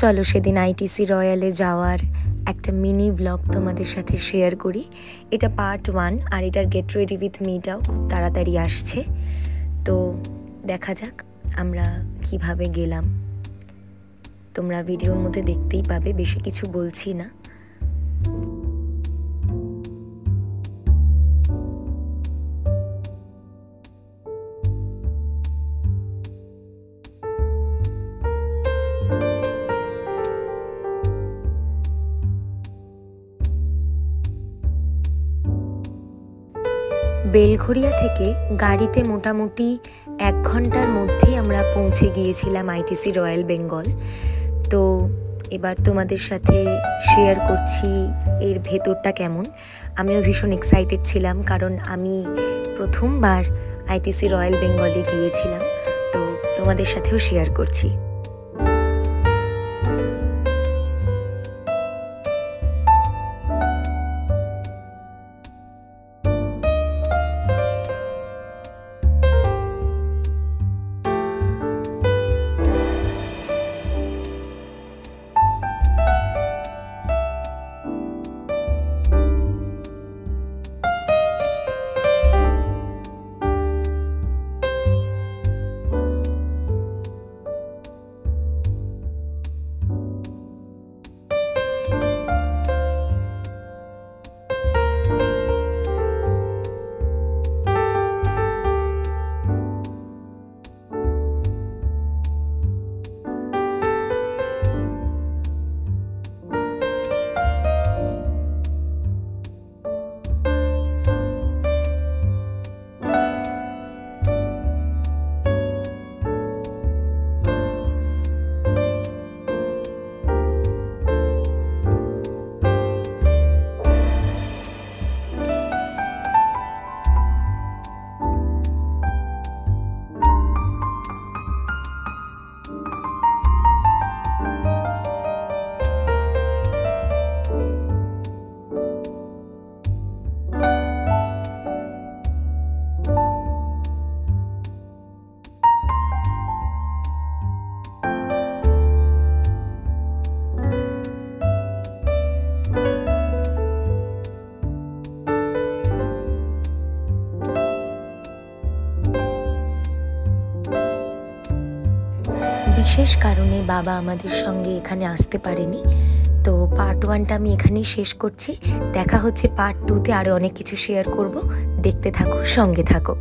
চলো সেদিন আইটিসি রয়্যালে যাওয়ার একটা মিনি ব্লগ তোমাদের সাথে শেয়ার করি। এটা পার্ট 1 আর এটার গেট রেডি উইথ মিটাও খুব তাড়াতাড়ি আসছে। তো দেখা যাক আমরা কিভাবে গেলাম, তোমরা ভিডিওর মধ্যে দেখতেই পাবে, বেশি কিছু বলছি না। বেলঘরিয়া থেকে গাড়িতে মোটামুটি 1 ঘন্টার মধ্যেই আমরা পৌঁছে গিয়েছিলাম আইটিসি রয়্যাল বেঙ্গল। তো এবার তোমাদের সাথে শেয়ার করছি এর ভেতরটা কেমন। আমিও ভীষণ এক্সাইটেড ছিলাম, কারণ আমি প্রথমবার আইটিসি রয়্যাল বেঙ্গলে গিয়েছিলাম। তো তোমাদের সাথেও শেয়ার করছি। বিশেষ কারণে বাবা আমাদের সঙ্গে এখানে আসতে পারেনি। তো পার্ট 1টা আমি এখানেই শেষ করছি। দেখা হচ্ছে পার্ট 2তে, আরও অনেক কিছু শেয়ার করব। দেখতে থাকো, সঙ্গে থাকো।